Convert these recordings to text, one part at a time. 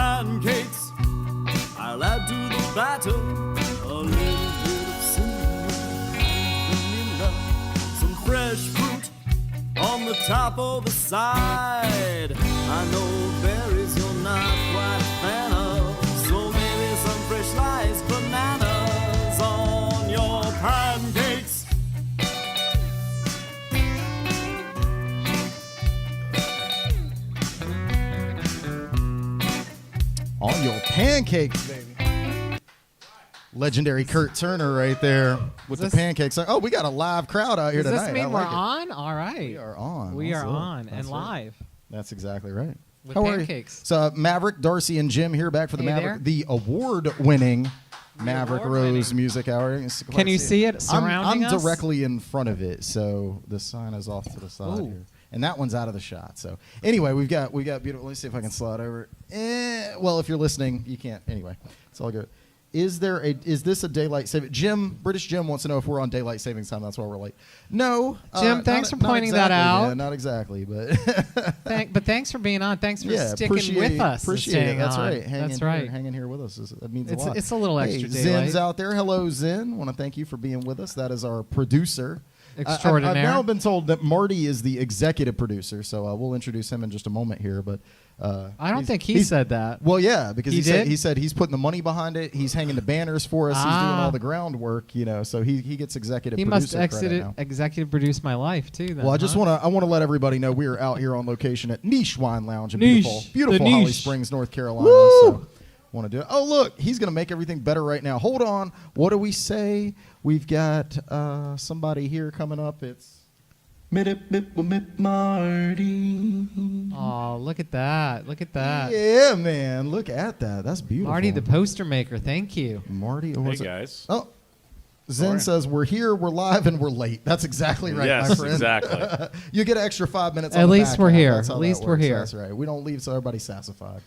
pancakes. I'll add to the batter a little bit of cinnamon, vanilla, some fresh fruit on the top or the side. I know berries you're not quite a fan of, so maybe some fresh sliced bananas on your pancakes. On your pancakes, baby. Legendary Kurt Turner right there with the pancakes. Oh, we got a live crowd out here tonight. Does this mean we're on? All right. We are on. We are on That's and right. live. That's exactly right. With How pancakes. Are you? So Maverick, Darcy, and Jim here back for the Hey Maverick, there. the award-winning Maverick Rose Music Hour. Can you see it surrounding I'm us? directly in front of it, so the sign is off to the side Ooh. here. And that one's out of the shot. So anyway, we've got beautiful. Let me see if I can slide over. Well, if you're listening, you can't. Anyway, it's all good. Is this a daylight saving? British Jim wants to know if we're on daylight savings time. That's why we're late. No, Jim, thanks for pointing that exactly, out. man, not exactly, but But thanks for being on. Thanks for sticking appreciate- with us. and Appreciate it. staying That's on. right. That's right. Hanging here with us. That means a lot. It's a little extra Hey, daylight. Zen's out there. Hello, Zen. Want to thank you for being with us. That is our producer. Extraordinaire. I've now been told that Marty is the executive producer, so we'll introduce him in just a moment here. But I don't think he said that. Well, yeah, because He he said he's putting the money behind it. He's hanging the banners for us. He's doing all the groundwork, So he gets executive. He producer must credit now. executive produce my life too. Then, Well, I just huh? want to let everybody know we are out here on location at Niche Wine Lounge in Niche. beautiful The Holly Niche. Springs, North Carolina. Woo! So want to do it. Oh, look, he's going to make everything better right now. Hold on. What do we say? We've got somebody here coming up. It's Marty. Oh, look at that! Look at that! Yeah, man. Look at that. That's beautiful. Marty, the poster maker. Thank you. Marty. Hey, guys. Oh. Zen says, we're here, we're live, and we're late. That's exactly right, my Yes, friend. exactly. You get an extra 5 minutes At on the least back we're half. here. That's how At that least we're works. here. That's right. We don't leave so everybody's sassified.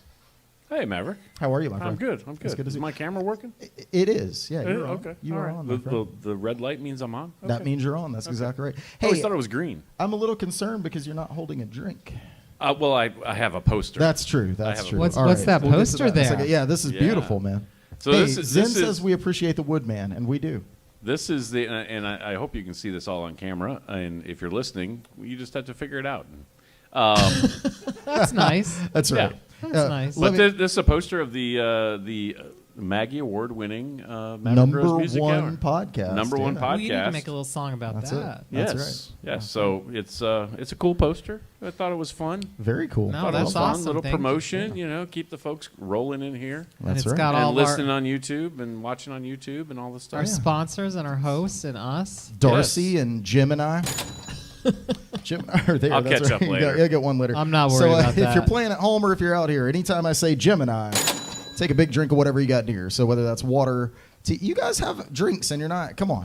Hey, Maverick. How are you, my friend? I'm good. I'm It's good. to Is see my camera working? It is. Yeah, you're on. Okay. You All are right. on, my friend. The red light means I'm on? That Okay. means you're on. That's exactly right. I Hey, always thought it was green. I'm a little concerned because you're not holding a drink. Well, I have a poster. That's true. That's have a true. What's All what's right. that We'll get to poster that in a there? second. Yeah, this is Yeah. beautiful, man. So hey, this is- Zen this says is- we appreciate the woodman, and we do. This is the, and I hope you can see this all on camera. And if you're listening, you just have to figure it out. That's nice. That's right. That's nice. let But me- this is a poster of the Maggie Award-winning Maverick number Rose Music one Hour. podcast. Number one yeah. podcast. Well, you need to make a little song about That's that. it. Yes, That's right. yes. So it's a cool poster. I thought it was fun. Very cool. No, Thought it that's was fun. awesome. Little Thank you. promotion, keep the folks rolling in here. And That's it's right. got And all of our, listening on YouTube and watching on YouTube and all this stuff. our sponsors and our hosts and us. Darcy Yes. and Jim and I. Jim and I are there. I'll That's catch up right. later. You'll get one later. I'm not worried so, about if that. you're playing at home or if you're out here, anytime I say Jim and I, take a big drink of whatever you got near. So whether that's water, tea. You guys have drinks and you're not. Come on.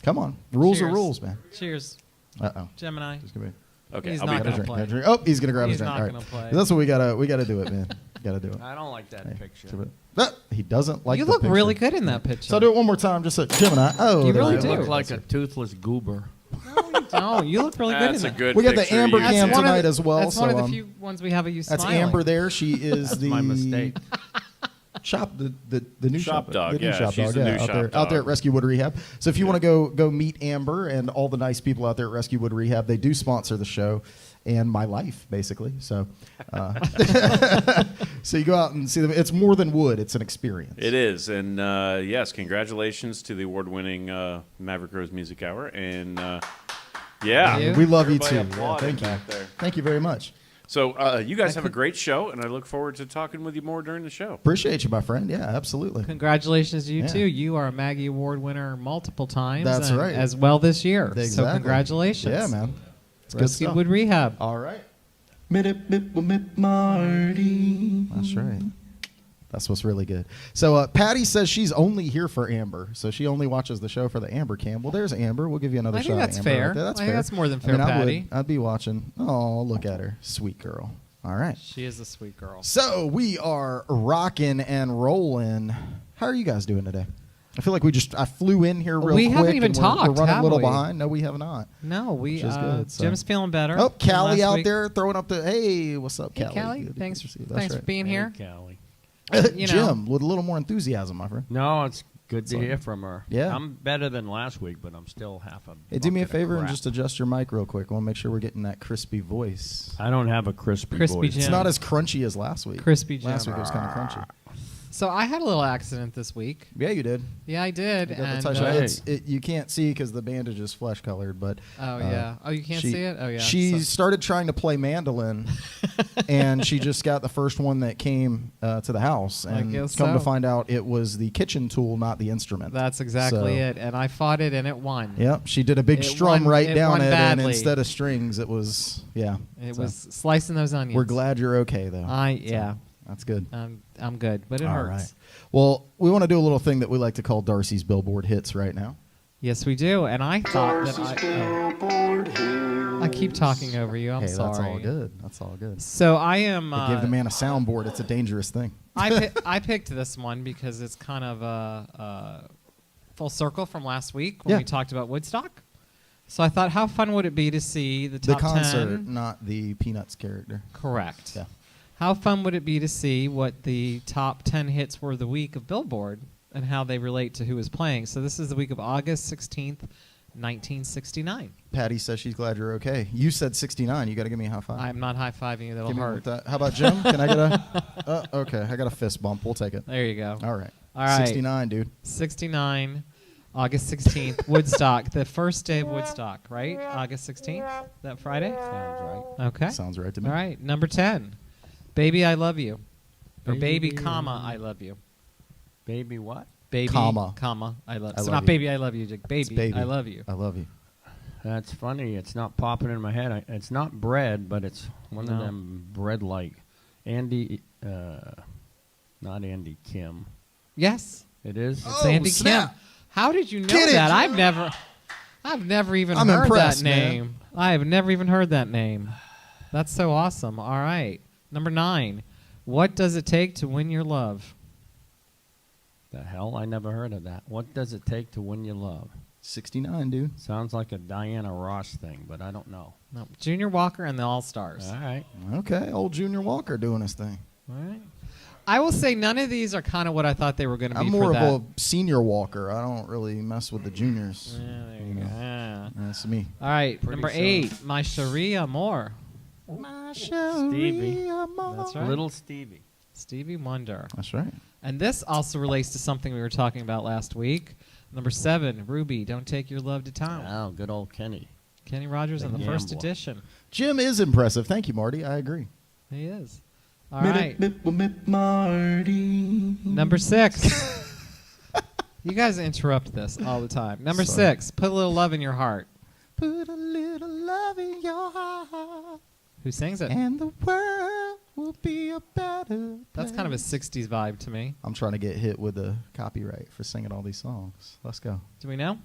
Come on. Rules are Cheers. rules, man. Cheers, Uh-oh. Gemini. Just give me Okay, He's I'll not be gonna back. play. drink. Oh, he's gonna grab He's his drink. not All right. gonna play. That's what we gotta do it, man. Gotta do it. I don't like that picture. He doesn't like You the look picture. really good in that picture. So I'll do it one more time, just so Gemini. Oh, You there really we do. go. I look like a toothless goober. No, you look really good in That's a that. good We got the picture. amber You- cam one of tonight the- as well. That's one of so, the few ones we have of you That's smiling. Amber there. She is the my mistake. shop the new Shop dog, the new yeah, shop she's dog, the new out shop there dog. at Rescue Wood Rehab. So if you want to go meet Amber and all the nice people out there at Rescue Wood Rehab, they do sponsor the show and my life basically. So so you go out and see them. It's more than wood; it's an experience. It is, and yes, congratulations to the award-winning Maverick Rose Music Hour, and Thank you. We love you everybody too. Yeah, applauding thank you. back there. Thank you very much. So you guys have a great show, and I look forward to talking with you more during the show. Appreciate you, my friend. Yeah, absolutely. Congratulations to you Yeah. too. You are a Maggie Award winner multiple times. That's and right. As well this year. So Exactly. congratulations. Yeah, man. It's good Rescue stuff. Wood Rehab. All right. Marty. That's right. That's what's really good. So Patty says she's only here for Amber, so she only watches the show for the Amber cam. Well, there's Amber. We'll give you another I shot. think at that's Amber fair. right there. That's I think fair. that's more than I mean, fair, I would. Patty. I'd be watching. Oh, look at her, sweet girl. All right. She is a sweet girl. So we are rocking and rolling. How are you guys doing today? I feel like I flew in here real We quick. haven't even and talked, We're running have a little we? behind. No, we have not. No, Which is good, so. Jim's feeling better. Oh, than Callie last out week. there throwing up the, hey, what's up, Hey, Callie? Callie. Good Thanks, to see you. thanks That's for being here. Hey, Callie. You know. Jim, with a little more enthusiasm, my friend. No, it's good to So- hear from her. Yeah. I'm better than last week, but I'm still half a. Hey, do me a bucket of favor and crap. just adjust your mic real quick. I want to make sure we're getting that crispy voice. I don't have a crispy Crispy voice. Jim. It's not as crunchy as last week. Crispy Jim. Last week it was kind of crunchy. So I had a little accident this week. Yeah, you did. Yeah, I did. You got the And, touch. Hey. You can't see because the bandage is flesh colored, but oh yeah. Oh, you can't she- see it. Oh yeah. she So- started trying to play mandolin, and she just got the first one that came to the house. And guess come to so. find out, it was the kitchen tool, not the instrument. That's exactly So- it. And I fought it, and it won. Yep, she did a big It strum won- right it down won it, and badly. instead of strings, it was It So, was slicing those onions. We're glad you're okay though. Yeah. That's good. I'm good, but it All hurts. right. Well, we want to do a little thing that we like to call Darcy's Billboard Hits right now. Yes, we do. And I thought that I keep talking over you. I'm hey, sorry. that's all good. That's all good. So I am. They give the man a soundboard. It's a dangerous thing. I picked this one because it's kind of a full circle from last week when Yeah. we talked about Woodstock. So I thought, how fun would it be to see the The top concert, 10? not the Peanuts character. Correct. Yeah. How fun would it be to see what the top 10 hits were the week of Billboard and how they relate to who is playing? So this is the week of August 16th, 1969. Patty says she's glad you're okay. You said 69. You got to give me a high five. I'm not high-fiving you. That'll Give me hurt. that. How about Jim? Can I get a? Okay, I got a fist bump. We'll take it. There you go. All right. All right. 69, dude. 69, August 16th, Woodstock. The first day of Woodstock, right? August 16th? That Friday? Sounds right. Okay. Sounds right to me. All right. Number 10, Baby, I Love You. Or Baby, Baby. comma, I Love You. Baby, what? Baby, Comma. I love I So love not you. Baby, I Love You. Just It's Baby, I Love You. I love you. That's funny. It's not popping in my head. It's not bread, but it's one of No. them bread-like. Andy, not Andy Kim. Yes. It is. It's Oh, Andy snap. Kim. How did you know Get it, that? Jim. I've never even I'm heard impressed, that man. name. I have never even heard that name. That's so awesome. All right. Number 9. What does it take to win your love? The hell? I never heard of that. What does it take to win your love? 69, dude. Sounds like a Diana Ross thing, but I don't know. No, Junior Walker and the All Stars. All right. Okay, old Junior Walker doing his thing. All right. I will say none of these are kind of what I thought they were going to be I'm for more that. of a senior Walker. I don't really mess with the juniors. Yeah, there you go. Yeah. That's me. All right, Pretty number soon. 8, My Cherie Amour. Stevie. That's right. Little Stevie. Stevie Wonder. That's right. And this also relates to something we were talking about last week. Number 7, Ruby, Don't Take Your Love to Town. Oh, good old Kenny. Kenny Rogers The in the first Gambler. edition. Jim is impressive. Thank you, Marty. I agree. He is. All right. Number 6. You guys interrupt this all the time. Number Sorry. 6, Put a Little Love in Your Heart. Put a little love in your heart, Who sings it? and the world will be a better That's kind of a 60s vibe to me. I'm trying to get hit with the copyright for singing all these songs. Let's go. Do we know?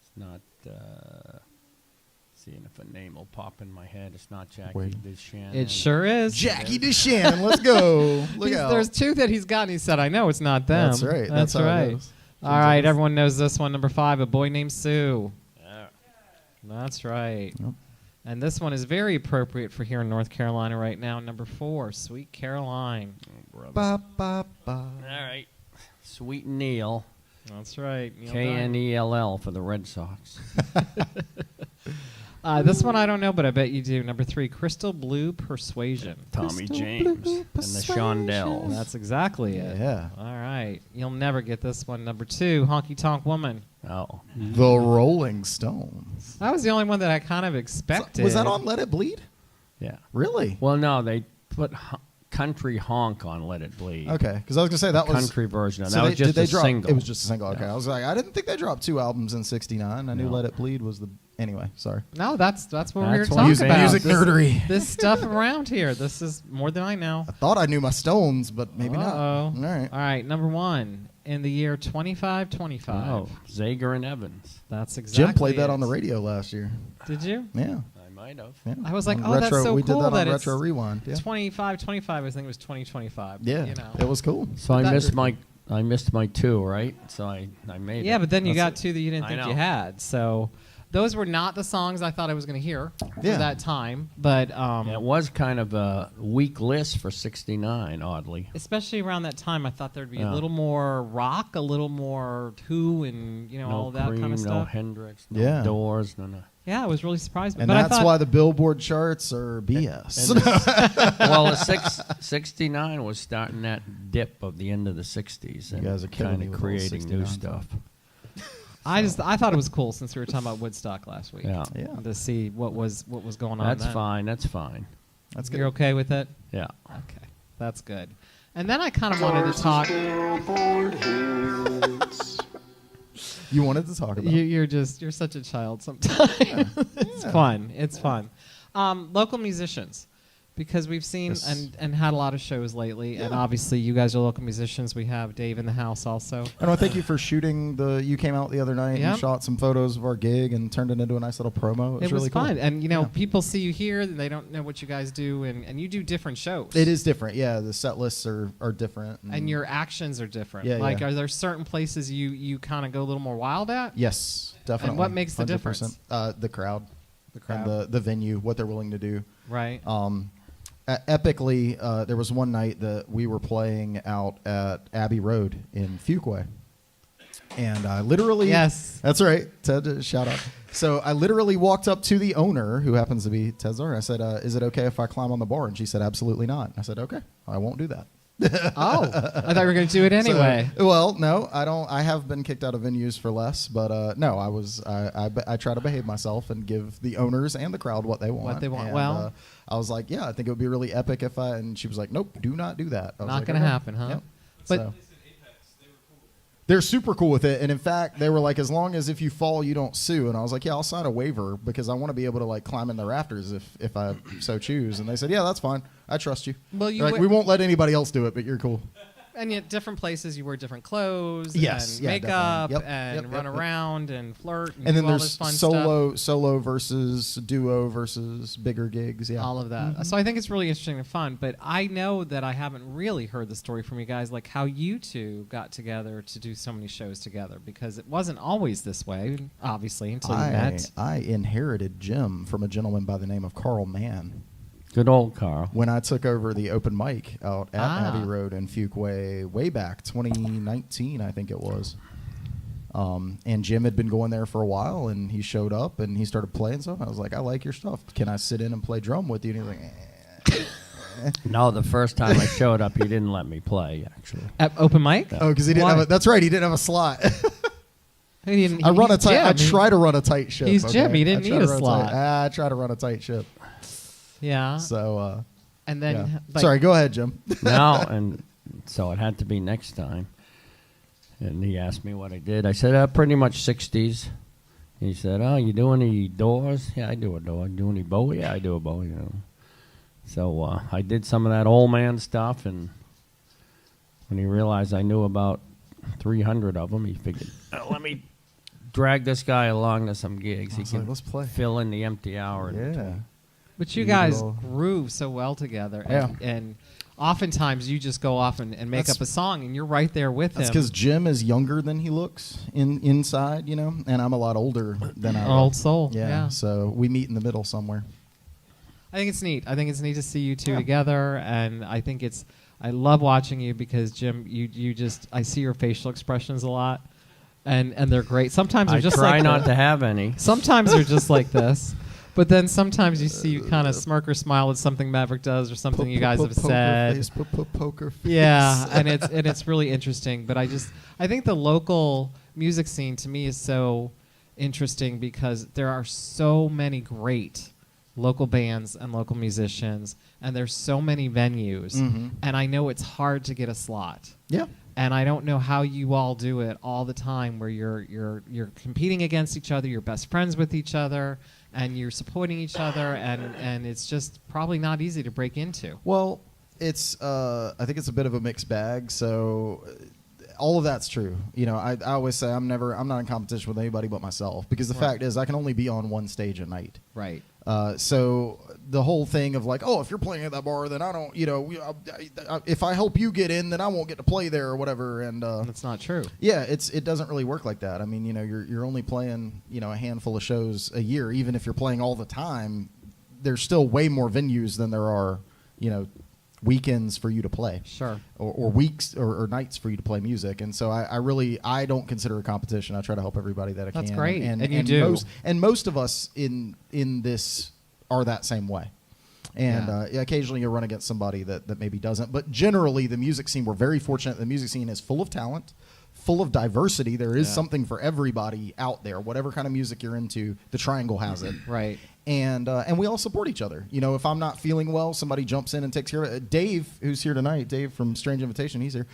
It's not. Seeing if a name will pop in my head. It's not Jackie Wait. DeShannon. It sure is. Jackie DeShannon, let's go. Look out. There's 2 that he's got, and he said, I know it's not them. That's right. That's how right. it goes. All right, everyone knows this one. Number 5, A Boy Named Sue. Yeah. That's right. Yep. And this one is very appropriate for here in North Carolina right now. Number 4, Sweet Caroline. Oh, brother. Ba, ba, ba. All right. Sweet Neil. That's right. Neil Knell for the Red Sox. This one I don't know, but I bet you do. Number 3, Crystal Blue Persuasion. Tommy Crystal James Blue and the Persuasion. Shondells. That's exactly it. Yeah. All right. You'll never get this one. Number 2, Honky Tonk Woman. Oh. The Rolling Stones. That was the only one that I kind of expected. Was that on Let It Bleed? Yeah. Really? Well, no, they put Country Honk on Let It Bleed. Okay, because I was gonna say that was Country version. So that was just did they a drop, single. It was just a single. Okay, Yeah. I was like, I didn't think they dropped 2 albums in '69. I knew No. Let It Bleed was the. Anyway, sorry. No, that's what we're here That's to what talk music- about. music This- nerdery. This stuff around here. This is more than I know. I thought I knew my Stones, but maybe not. Uh-oh. All right. All right, number 1. In the year 2525. Oh, Zager and Evans. That's exactly Jim played that it. on the radio last year. Did you? Yeah. I might have. Yeah. I was like, On oh, that's retro, so we cool did that that on it's Retro Rewind. Yeah. 2525. I think it was 2025. Yeah. You know. It was cool. So I That- missed my I missed my 2, right? So I made it. Yeah, but then you got That's 2 that you didn't I think you know. had. So those were not the songs I thought I was going to hear Yeah. for that time. But It was kind of a weak list for 69, oddly. especially around that time, I thought there'd be a Yeah. little more rock, a little more Who, and No all that Cream, kind of no stuff. Hendrix, no Yeah. Doors, no. Yeah, I was really surprised. And but I that's thought, why the Billboard charts are BS. Well, the 69 was starting that dip of the end of the 60s. And guys are killing me kind of with all the creating new 69 stuff. I thought it was cool since we were talking about Woodstock last week. Yeah. Yeah. To see what was going on. That's then. fine. That's fine. That's good. You're okay with it? Yeah. Okay, that's good. And then I kind of wanted to talk. You wanted to talk about. You're such a child sometimes. It's fun. It's fun. Local musicians, because we've seen Yes. and had a lot of shows lately, and obviously you guys are local musicians. We have Dave in the house also. And I thank you for shooting you came out the other night Yeah. and shot some photos of our gig and turned it into a nice little promo. It was really fun, cool. and Yeah. people see you here, and they don't know what you guys do, and you do different shows. It is different. Yeah, the set lists are different. and your actions are different. Yeah, like, yeah. are there certain places you kind of go a little more wild at? Yes, definitely. And what makes the 100%. difference? The crowd. The crowd. And the venue, what they're willing to do. Right. Epically, there was one night that we were playing out at Abbey Road in Fuquay. And I literally... Yes. That's right. Ted, shout out. So I literally walked up to the owner, who happens to be Ted's owner. I said, is it okay if I climb on the bar? And she said, absolutely not. I said, okay, I won't do that. Oh, I thought you were going to do it anyway. So, well, no, I don't. I have been kicked out of venues for less, but no, I try to behave myself and give the owners and the crowd what they want. What they want. And, Well, I was like, yeah, I think it would be really epic if I. And she was like, nope, do not do that. I was Not like, gonna okay. happen, huh? Yep. But- So. They're super cool with it, and in fact, they were like, as long as if you fall, you don't sue. And I was like, yeah, I'll sign a waiver because I want to be able to like climb in the rafters if I so choose. And they said, yeah, that's fine. I trust you. Well, you They're like, would- we won't let anybody else do it, but you're cool. And yet, different places you wear different clothes, Yes, and yeah, makeup, definitely. Yep, and yep, run yep. around and flirt, and, And then do all there's this fun stuff. solo versus duo versus bigger gigs. Yeah, All of that. So I think it's really interesting and fun. But I know that I haven't really heard the story from you guys, like how you two got together to do so many shows together, because it wasn't always this way, obviously, until you met. I inherited Jim from a gentleman by the name of Carl Mann Good old Carl. when I took over the open mic out at Ah. Abbey Road in Fuquay way back 2019, I think it was. And Jim had been going there for a while, and he showed up and he started playing stuff. I was like, I like your stuff. Can I sit in and play drum with you? And he was like, No, the first time I showed up, he didn't let me play, actually. At open mic? oh, because he didn't Why? have that's right. He didn't have a slot. He didn't, I run a he's tight. I Jim. try to run a tight ship. He's Jim. okay? He didn't I try need to a run slot. I try to run a tight ship. Yeah. So, And then, yeah. like, Sorry, go ahead, Jim. No, and so it had to be next time. And he asked me what I did. I said, pretty much 60s. He said, oh, you do any Doors? Yeah, I do a Door. Do any Bowie? Yeah, I do a Bowie. You know. So I did some of that old man stuff, and when he realized I knew about 300 of them, he figured, let me drag this guy along to some gigs. I He was can like, let's play. fill in the empty hour. in Yeah. between. But you You guys will- groove so well together. Yeah. And oftentimes you just go off and make That's- up a song, and you're right there with That's him. because Jim is younger than he looks inside, you know, and I'm a lot older than I An look. old soul. Yeah, Yeah. so we meet in the middle somewhere. I think it's neat. I think it's neat to see you two Yeah. together, and I think I love watching you because Jim, you just I see your facial expressions a lot, and they're great. Sometimes they're I just try like not to have any. Sometimes they're just like this, but then sometimes you see you kind of smirk or smile at something Maverick does or something you guys have said. Poker face. Yeah, and it's really interesting. But I think the local music scene to me is so interesting because there are so many great local bands and local musicians, and there's so many venues, Mhm. and I know it's hard to get a slot. Yeah. And I don't know how you all do it all the time, where you're competing against each other, you're best friends with each other, and you're supporting each other, and it's just probably not easy to break into. Well, it's I think it's a bit of a mixed bag. So all of that's true. You know, I always say I'm not in competition with anybody but myself because the fact is I can only be on one stage a night. Right. So the whole thing of like, oh, if you're playing at that bar, then I don't, if I help you get in, then I won't get to play there or whatever. And That's not true. yeah, it doesn't really work like that. I mean, you're only playing, a handful of shows a year. Even if you're playing all the time, there's still way more venues than there are, weekends for you to play. Sure. Or weeks or nights for you to play music. And so I don't consider a competition. I try to help everybody that I can. That's great. And you and do. Most of us in this are that same way. And occasionally you'll run against somebody that maybe doesn't. But generally, the music scene, we're very fortunate. The music scene is full of talent, full of diversity. There is something for everybody out there. Whatever kind of music you're into, the Triangle has it. Right. And we all support each other. If I'm not feeling well, somebody jumps in and takes care of it. Dave, who's here tonight, Dave from Strange Invitation, he's here.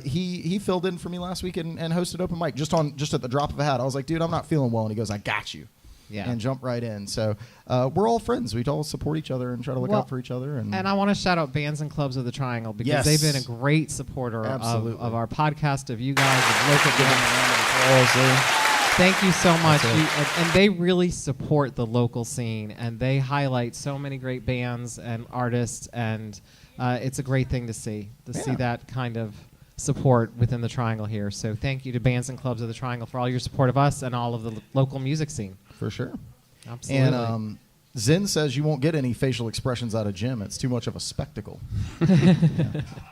He filled in for me last week and hosted open mic just at the drop of a hat. I was like, dude, I'm not feeling well. And he goes, I got you. Yeah. And jump right in. So we're all friends. We all support each other and try to look out for each other. And I want to shout out Bands and Clubs of the Triangle because they've been a great supporter of our podcast, of you guys, of local bands. Thank you so much. And they really support the local scene, and they highlight so many great bands and artists, and it's a great thing to see that kind of support within the Triangle here. So thank you to Bands and Clubs of the Triangle for all your support of us and all of the local music scene. For sure. Absolutely. And Zen says you won't get any facial expressions out of Jim. It's too much of a spectacle.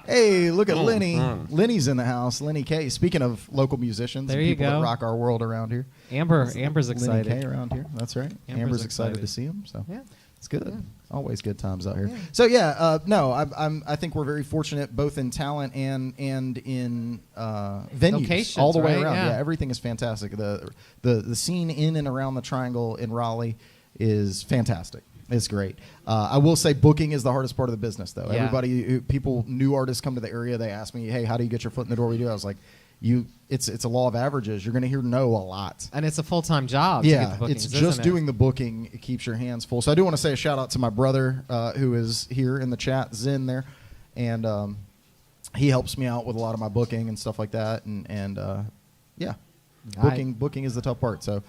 Hey, look at Lenny. Lenny's in the house. Lenny K. Speaking of local musicians, there and you people go. that rock our world around here. Amber's excited. Lenny K around here. That's right. Amber's excited to see him. So yeah, it's good. Yeah. Always good times out here. Yeah. So I think we're very fortunate both in talent and in venues Locations, all the way right? around. Yeah. Everything is fantastic. The scene in and around the Triangle in Raleigh is fantastic. It's great. I will say booking is the hardest part of the business, though. Yeah. New artists come to the area. They ask me, "Hey, how do you get your foot in the door?" We do. I was like, it's a law of averages. You're going to hear no a lot. And it's a full-time job. To get the bookings, it's just isn't it? doing the booking. It keeps your hands full. So I do want to say a shout out to my brother who is here in the chat, Zen there, and he helps me out with a lot of my booking and stuff like that. And booking is the tough part. So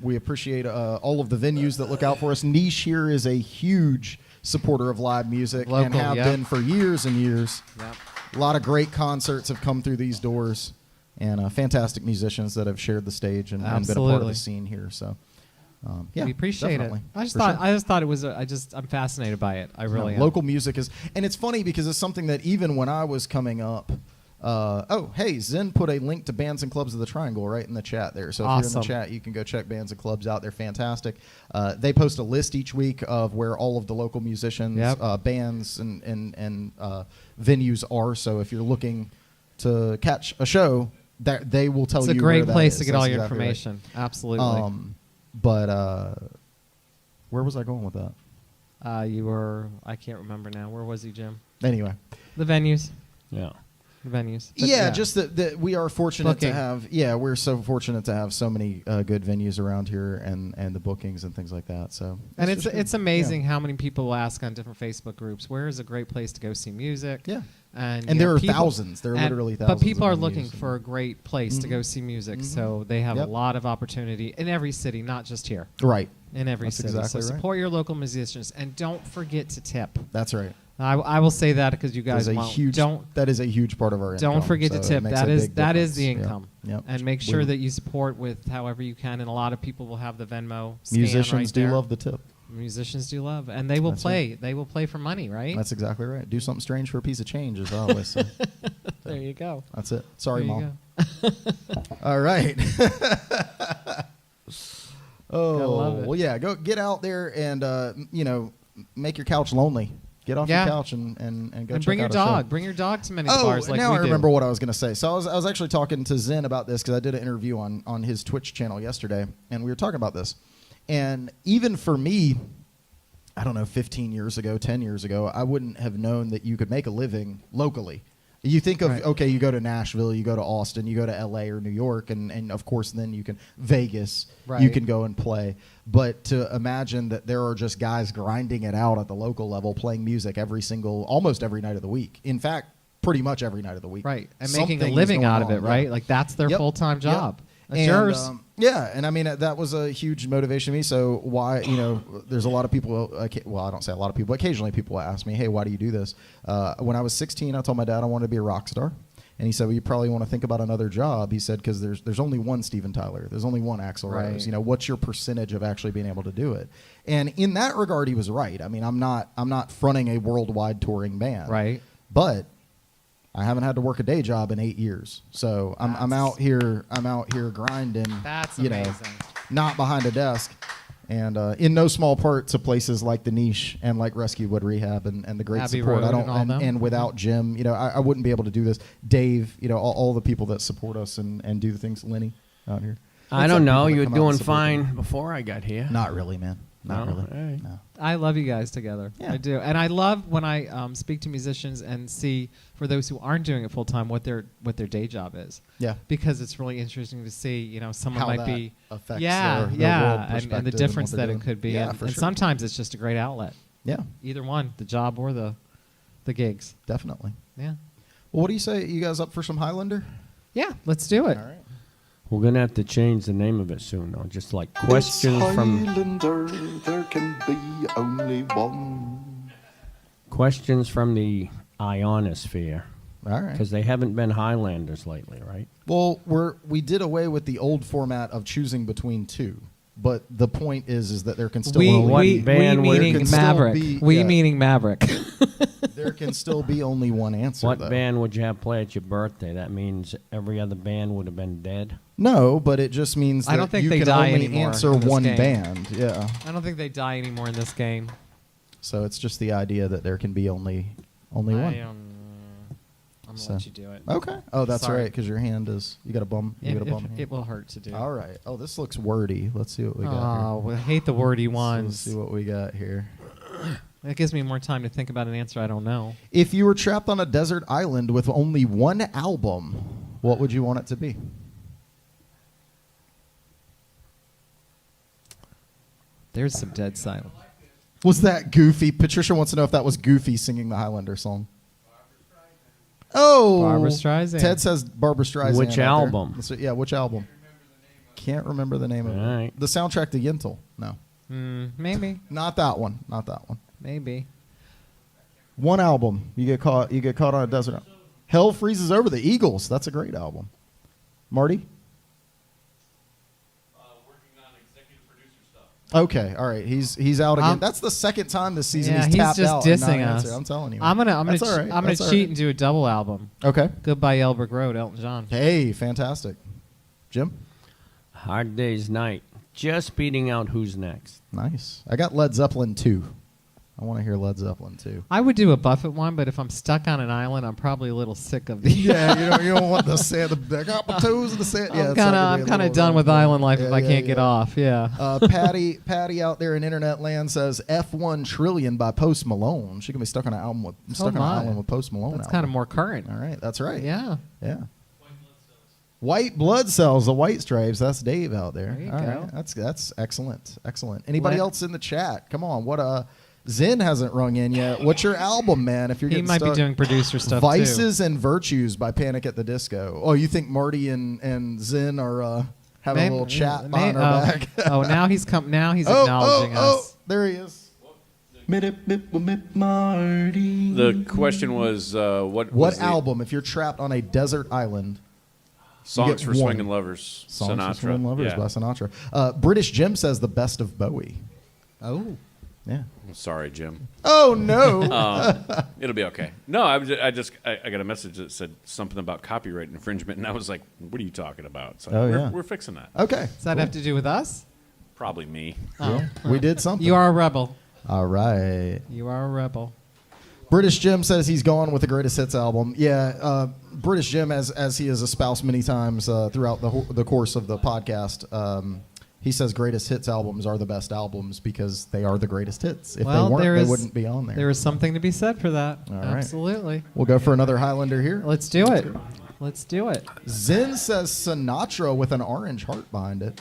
we appreciate all of the venues that look out for us. Niche here is a huge supporter of live music and have been for years and years. Yep. A lot of great concerts have come through these doors, and fantastic musicians that have shared the stage and been a part of the scene here. So, we appreciate definitely. it. I just thought it was. I'm fascinated by it. I really am. Local music is, and it's funny because it's something that even when I was coming up. Zen put a link to Bands and Clubs of the Triangle right in the chat there. So if you're in the chat, you can go check Bands and Clubs out. They're fantastic. They post a list each week of where all of the local musicians, bands, and venues are. So if you're looking to catch a show, they will tell you. It's a great where place that to get is. all That's your exactly information. right. Absolutely. But where was I going with that? You were. I can't remember now. Where was he, Jim? Anyway, The venues. Yeah. The venues. But just that we are fortunate to have. Yeah, we're so fortunate to have so many good venues around here and the bookings and things like that. So and it's amazing how many people will ask on different Facebook groups, where is a great place to go see music? Yeah. And there are thousands. There are literally thousands. But people of are venues looking for a great place to go see music, so they have a lot of opportunity in every city, not just here. Right. In every city. Exactly so right. support your local musicians, and don't forget to tip. That's right. I will say that because you guys won't. That is a huge part of our income. Don't forget to so tip. That is the difference. income. Yep. And make sure that you support with however you can. And a lot of people will have the Venmo scan musicians right do there. love the tip. Musicians do love, and they will play. Right. They will play for money, right? That's exactly right. Do something strange for a piece of change, as I always say. There you go. That's it. Sorry, there Mom. All right. Well, yeah. Go get out there and make your couch lonely. Get off your couch and go and check bring your out dog. A show. Bring your dog to many bars like now we I remember do. what I was going to say. So I was actually talking to Zen about this because I did an interview on his Twitch channel yesterday, and we were talking about this. And even for me, I don't know, 15 years ago, 10 years ago, I wouldn't have known that you could make a living locally. You think of, okay, you go to Nashville, you go to Austin, you go to L.A. or New York, and of course then you can, Vegas, you can go and play. But to imagine that there are just guys grinding it out at the local level, playing music almost every night of the week. In fact, pretty much every night of the week. Right, and making a living out of it, right? Like that's their full-time job. That's yours. Yeah, and I mean that was a huge motivation to me. So why, there's a lot of people. Well, I don't say a lot of people. Occasionally, people ask me, "Hey, why do you do this?" When I was 16, I told my dad I wanted to be a rock star, and he said, "Well, you probably want to think about another job." He said, "Because there's only one Steven Tyler. There's only one Axl Rose. Right. What's your percentage of actually being able to do it?" And in that regard, he was right. I mean, I'm not fronting a worldwide touring band, Right. But I haven't had to work a day job in 8 years, so I'm out here grinding. That's you know, amazing. not behind a desk, and in no small part to places like the Niche and like Rescue Wood Rehab and the great Abbey support. Road I don't and all them. and without Jim, I wouldn't be able to do this. Dave, all the people that support us and do the things. Lenny out here. I Lots don't of know. people that You were come out and doing support fine me. before I got here. Not really, man. Not No? really. All right. No. I love you guys together. Yeah. I do, and I love when I speak to musicians and see, for those who aren't doing it full time, what their day job is. Yeah. Because it's really interesting to see, someone How might that be, affects yeah, their world and the perspective and difference what that they're it doing. could be, Yeah, and, for and sure. sometimes it's just a great outlet. Yeah, Either one, the job or the gigs. definitely. Yeah, Well, what do you say? You guys up for some Highlander? yeah. Let's do it. All right. We're going to have to change the name of it soon, though. Just like questions from Highlander, there can be only one. questions from the ionosphere. All right. Because they haven't been Highlanders lately, right? Well, we did away with the old format of choosing between two, but the point is that there can still We band would- meaning There can still Maverick. be- We yeah. meaning Maverick. there can still be only one answer. What though. band would you have play at your birthday? That means every other band would have been dead. No, but it just means that I don't think you they can die only anymore answer in this one game. band. Yeah. I don't think they die anymore in this game. So it's just the idea that there can be only one. I'm So- gonna let you do it. Okay. Oh, that's Sorry. right, because your hand is. You got a bum. You got a bum. hand. It will hurt to do. All right. Oh, this looks wordy. Let's see what we got Oh, well, I hate the wordy here. ones. Let's see what we got here. That gives me more time to think about an answer I don't know. If you were trapped on a desert island with only one album, what would you want it to be? There's some dead silence. Was that Goofy? Patricia wants to know if that was Goofy singing the Highlander song. Oh, Barbra Streisand. Ted says Barbara Streisand. Which out there. album? Yeah, which album? Can't remember the name of it. All right. The soundtrack to Yentl. No, Maybe. not that one. Not that one. Maybe. One album. You get caught on a desert island. Hell Freezes Over. The Eagles. That's a great album. Marty. Working on executive producer stuff. Okay, all right. He's out again. Um, That's the second time this season Yeah, he's he's tapped just out and not dissing us. answered. I'm telling you. I'm gonna That's all right. I'm gonna That's all cheat right. and do a double album. Okay. Goodbye Elbrick Road, Elton John. Hey, fantastic. Jim? Hard Day's Night. Just beating out Who's Next. Nice. I got Led Zeppelin 2. I want to hear Led Zeppelin 2. I would do a Buffett one, but if I'm stuck on an island, I'm probably a little sick of the. Yeah, you don't want the sand. I got my toes in the sand. Yeah, I'm kind of done with island life if I can't get off. Yeah. Patty out there in internet land says F1 Trillion by Post Malone. She can be stuck on an album with on an my. island with Post Malone. That's album. kind of more current. All right, that's right. Yeah. Yeah. White blood cells, the White Stripes. That's Dave out there. There you All go. right. That's excellent. Excellent. Anybody Let- else in the chat? Come on. What Zen hasn't rung in yet. What's your album, man? If you're He getting might be stuck? doing producer stuff Vices and Virtues by Panic at the Disco. Oh, you think Marty and Zen are having a little chat behind our back? Now he's acknowledging oh, us. there he is. Marty. The question was what was the album, if you're trapped on a desert island? Songs get for one. Swingin' Lovers. Songs Sinatra. for Swingin' Lovers Yeah. by Sinatra. British Jim says the best of Bowie. Oh. Yeah. Sorry, Jim. Oh no. It'll be okay. No, I got a message that said something about copyright infringement, and I was like, "What are you talking about?" So Oh, we're fixing that. Okay. Does that have to do with us? Probably me. Oh. We did something. You are a rebel. All right. You are a rebel. British Jim says he's gone with the greatest hits album. Yeah, British Jim, as he has espoused many times throughout the course of the podcast, he says greatest hits albums are the best albums because they are the greatest hits. If they weren't, they wouldn't be on there. There is something to be said for that. All right. Absolutely. We'll go for another Highlander here. Let's do it. Let's do it. Zen says Sinatra with an orange heart behind it.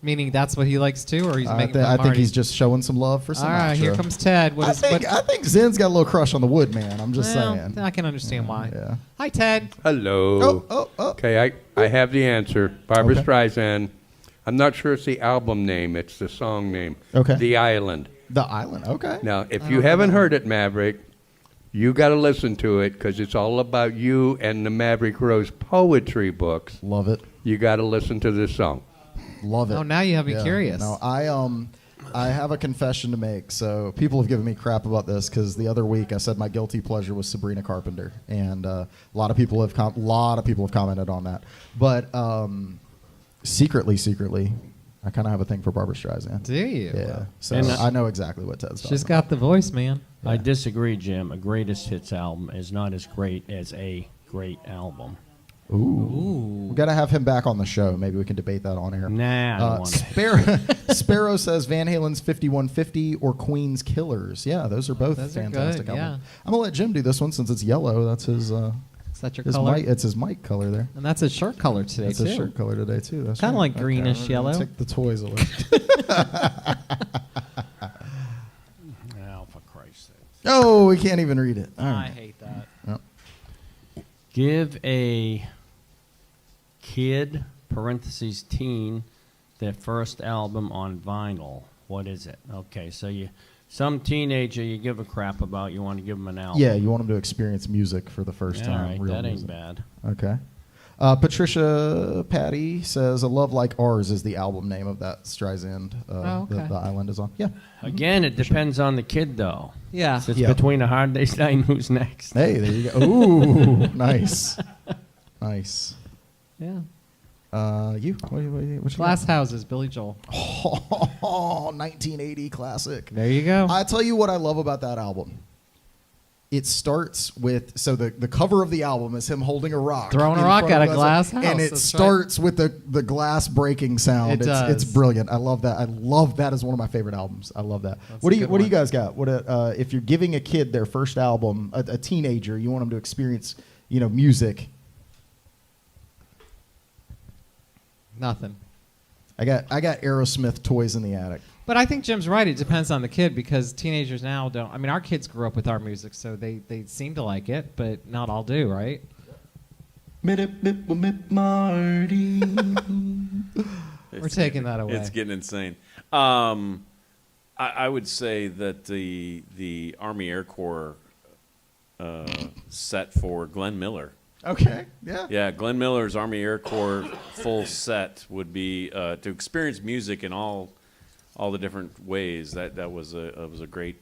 Meaning that's what he likes too, or he's making I think Marty? he's just showing some love for Sinatra. All right, here comes Ted. I think Zen's got a little crush on the Woodman. I'm just saying. I can understand why. Yeah. Hi, Ted. Hello. Oh. Okay, I have the answer. Barbra Okay. Streisand. I'm not sure it's the album name. It's the song name. Okay. The Island. The Island. Okay. Now, if you haven't heard it, Maverick, you got to listen to it because it's all about you and the Maverick Rose poetry books. Love it. You got to listen to this song. Love it. Oh, now you have me curious. No, I have a confession to make. So people have given me crap about this because the other week I said my guilty pleasure was Sabrina Carpenter, and a lot of people have commented on that. But secretly, I kind of have a thing for Barbra Streisand. Do you? Yeah. So And, I know exactly what Ted's talking She's got the voice, man. I disagree, Jim. A greatest hits album is not as great as a great album. Ooh. We got to have him back on the show. Maybe we can debate that on air. Nah, I don't want to. Sparrow says Van Halen's 5150 or Queen's Killers. Yeah, those are both Those are fantastic good, albums. I'm going to let Jim do this one since it's yellow. That's his Is that your color? mic, it's his mic color there. And that's his shirt color today, That's too. his shirt color today, too. That's Kinda right. like greenish yellow. Take the toys away. Oh, for Christ's sake. Oh, we can't even read it. All I right. hate that. Yep. Give a kid, parentheses teen, their first album on vinyl. What is it? Okay, so some teenager you give a crap about, you want to give them an album. Yeah, you want him to experience music for the first Yeah, time. all right, real that music. ain't bad. Okay. Patricia Patty says A Love Like Ours is the album name of that Streisand okay. the Island is on. Yeah. Again, it depends on the kid, though. Yeah. It's Yeah. between A Hard Day's Night and Who's Next. Hey, there you go. Ooh, nice. Nice. Yeah. You? What you Glass Houses, Billy Joel. Oh, 1980 classic. There you go. I tell you what I love about that album. It starts with, so the cover of the album is him holding a rock. Throwing a in rock front at of a us, glass house. And it That's starts with the glass breaking sound. It does. It's brilliant. I love that. I love that as one of my favorite albums. I love that. That's What a do you good What do one. you guys got? What if you're giving a kid their first album, a teenager, you want them to experience, music. Nothing. I got Aerosmith Toys in the Attic. But I think Jim's right. It depends on the kid because teenagers now don't. I mean, our kids grew up with our music, so they seem to like it, but not all do, right? Marty. We're taking that away. It's getting insane. I would say that the Army Air Corps set for Glenn Miller. Okay. Yeah. Yeah, Glenn Miller's Army Air Corps full set would be to experience music in all the different ways. That was a great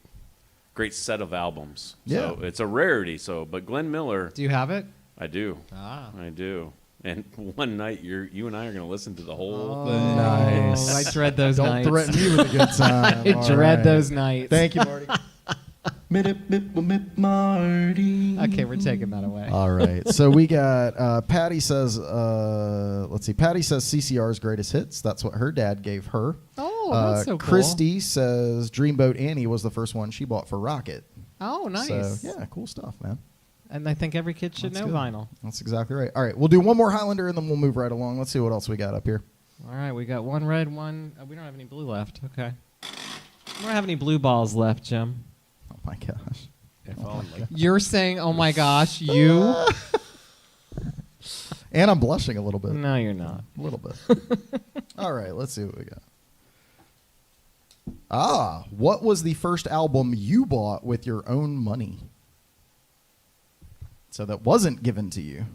set of albums. Yeah. So it's a rarity. But Glenn Miller, Do you have it? I do. Ah. I do. And one night you and I are going to listen to the whole Oh, thing. Nice. I dread those Don't nights. threaten me with a good time. I All dread right. those nights. Thank you, Marty. Marty. Okay, we're taking that away. All right. So we got Patty says, let's see. Patty says CCR's greatest hits. That's what her dad gave her. Oh, that's so cool. Christy says Dreamboat Annie was the first one she bought for Rocket. Oh, nice. So, yeah, cool stuff, man. And I think every kid should That's know good. vinyl. That's exactly right. All right. We'll do one more Highlander and then we'll move right along. Let's see what else we got up here. All right, we got one red, one. We don't have any blue left. Okay. We don't have any blue balls left, Jim. Oh, my gosh. If only. You're saying, oh my gosh, you? And I'm blushing a little bit. No, you're not. A little bit. All right, let's see what we got. What was the first album you bought with your own money? So that wasn't given to you.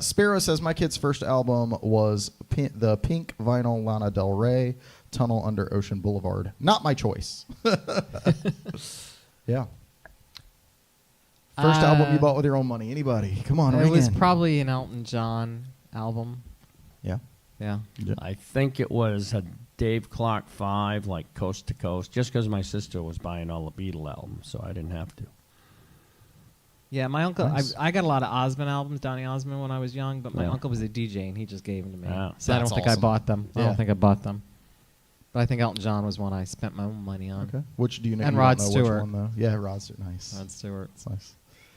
Sparrow says, my kid's first album was the pink vinyl Lana Del Rey, Tunnel Under Ocean Boulevard. Not my choice. Yeah. First album you bought with your own money. Anybody? Come on, It ring was in. probably an Elton John album. Yeah. Yeah. I think it was a Dave Clark 5, like Coast to Coast, just because my sister was buying all the Beatle albums, so I didn't have to. Yeah, my uncle. Nice. I got a lot of Osmond albums, Donny Osmond, when I was young. But my Yeah. uncle was a DJ, and he just gave them to me. Ah. So I don't That's think awesome. I bought them. I Yeah. don't think I bought them. But I think Elton John was one I spent my own money on. Okay. Which do you know? And you Rod don't know which Stewart. one, though? Yeah, Rod Stewart. Nice. Rod Stewart. That's nice.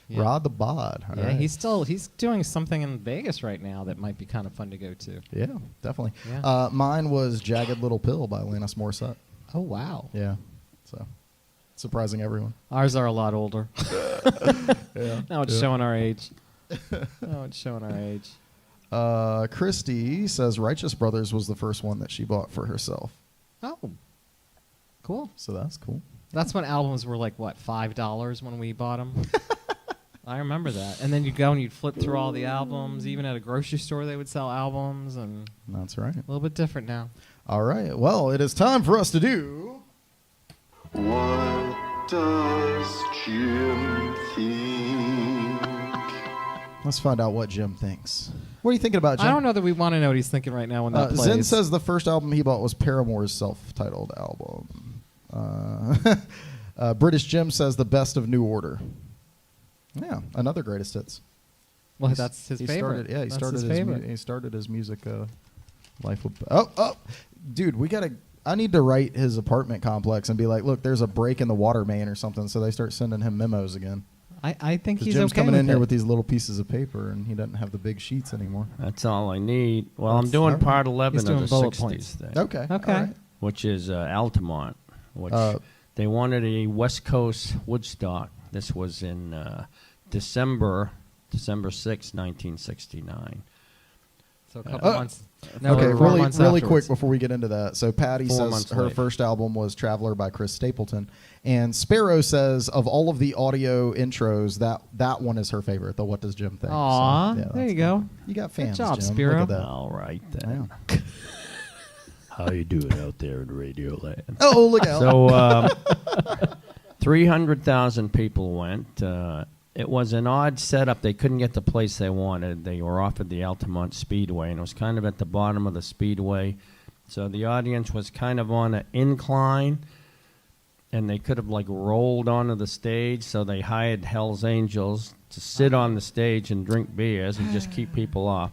Yeah. Rod the Bod. All Yeah, right. he's doing something in Vegas right now that might be kind of fun to go to. Yeah, definitely. Yeah. Mine was Jagged Little Pill by Alanis Morissette. Oh wow. Yeah, so surprising everyone. Ours are a lot older. Yeah. Now it's showing our age. Now it's showing our age. Christy says Righteous Brothers was the first one that she bought for herself. Oh, cool. So that's cool. That's when albums were like what, $5 when we bought them. I remember that. And then you'd go and you'd flip through all the albums. Even at a grocery store, they would sell albums, and That's right. a little bit different now. All right. Well, it is time for us to do. What does Jim think? Let's find out what Jim thinks. What are you thinking about, Jim? I don't know that we want to know what he's thinking right now when that plays. Zen says the first album he bought was Paramore's self-titled album. British Jim says the best of New Order. Yeah, another greatest hits. Well, that's his favorite. He That's started his his favorite. he started his music life with. Oh, dude, I need to write his apartment complex and be like, look, there's a break in the water main or something, so they start sending him memos again. I think 'Cause he's Jim's okay coming with in here it. with these little pieces of paper, and he doesn't have the big sheets anymore. That's all I need. Well, I'm That's doing all right. part 11 He's of doing the bullet 60s points. thing, Okay. Okay. all right. which is Altamont, which they wanted a West Coast Woodstock. This was in December 6, 1969. So a couple months. No, Okay, 4 really months quick afterwards. before we get into that. So Patty 4 says months her later. first album was Traveler by Chris Stapleton, and Sparrow says of all of the audio intros, that one is her favorite. The What Does Jim Think? Aw, So, yeah, there that's you go. fun. You got fans, job, Jim. Spiro. Look at that. All right, then. Yeah. How you doing out there in Radio Land? Oh, look out! So 300,000 people went. It was an odd setup. They couldn't get the place they wanted. They were off at the Altamont Speedway, and it was kind of at the bottom of the speedway. So the audience was kind of on an incline, and they could have like rolled onto the stage. So they hired Hell's Angels to sit on the stage and drink beers and just keep people off.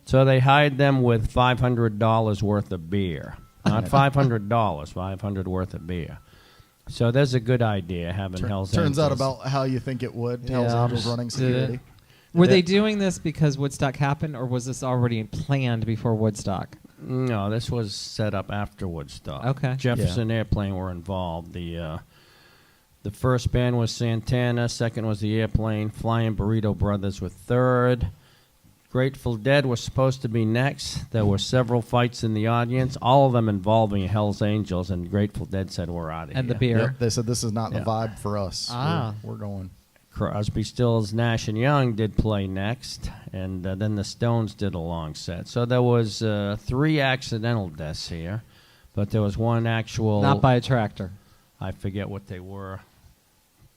So they hired them with $500 worth of beer. Not $500, $500 worth of beer. So there's a good idea having Hell's Angels. Turns out about how you think it would. Hell's Yeah. Angels running Did security. it? Were they doing this because Woodstock happened, or was this already planned before Woodstock? No, this was set up after Woodstock. Okay. Jefferson Airplane were involved. The first band was Santana. Second was the Airplane. Flying Burrito Brothers were third. Grateful Dead was supposed to be next. There were several fights in the audience, all of them involving Hell's Angels, and Grateful Dead said, we're out of here. And the beer. Yep, they said this is not Yeah. the vibe for us. Ah. We're going. Crosby, Stills, Nash and Young did play next, and then the Stones did a long set. So there was 3 accidental deaths here, but there was one actual. Not by a tractor. I forget what they were.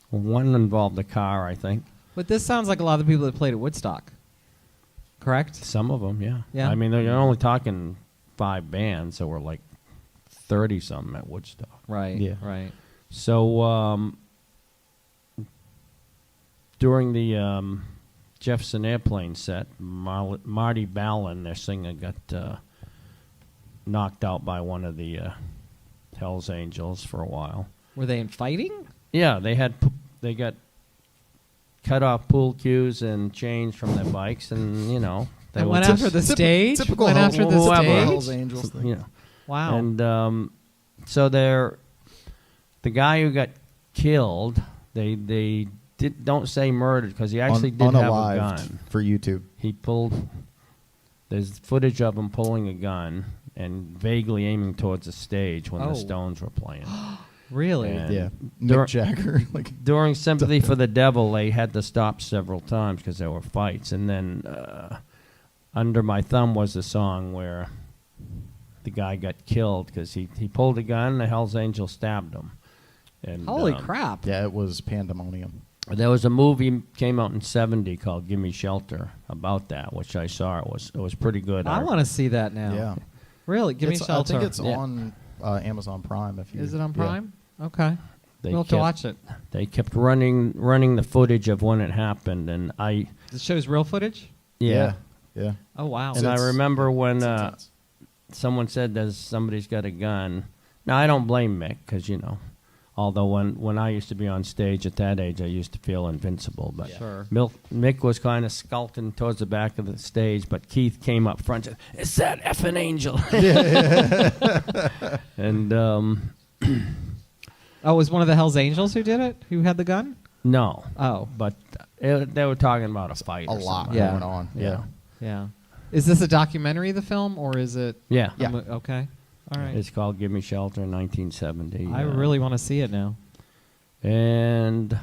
One involved a car, I think. But this sounds like a lot of the people that played at Woodstock. Correct? Some of them, yeah. Yeah. I mean, you're only talking 5 bands, so we're like 30-something at Woodstock. Right. Yeah. Right. So during the Jefferson Airplane set, Marty Ballin, their singer, got knocked out by one of the Hell's Angels for a while. Were they in fighting? Yeah, they got cut off pool cues and changed from their bikes, and they And were went after the stage? Typical Went Hell's- after the whoever. stage? Hell's Angels thing. you know. Wow. And so the guy who got killed, they don't say murdered because he actually did have a Unalived gun. for YouTube. He pulled. There's footage of him pulling a gun and vaguely aiming towards the stage when Oh. the Stones were playing. Really? And Yeah, dur- Mick Jagger. Like During Sympathy for the Devil, they had to stop several times because there were fights. And then Under My Thumb was the song where the guy got killed because he pulled a gun, the Hell's Angel stabbed him. And, Holy crap. yeah, it was pandemonium. There was a movie came out in '70 called "Gimme Shelter" about that, which I saw. It was pretty good. I want to see that now. Yeah, Really? Give me It's- shelter. I think it's Yeah. on Amazon Prime. If you Is it on yeah. Prime? Okay. They We'll have to kept- watch it. They kept running the footage of when it happened, and This shows real footage? Yeah, yeah. Oh, wow. And I It's- remember when It's intense. someone said somebody's got a gun. Now I don't blame Mick because Although when I used to be on stage at that age, I used to feel invincible. But Sure. Mick was kind of skulking towards the back of the stage, but Keith came up front and said, "It's that effing angel." And Oh, it was one of the Hells Angels who did it? Who had the gun? no, Oh, but they were talking about a fight. A or lot something. Yeah. going on. Yeah. yeah. Is this a documentary, the film, or is it? Yeah. Yeah. Okay. All right. It's called "Give Me Shelter" in 1970. I really want to see it now. And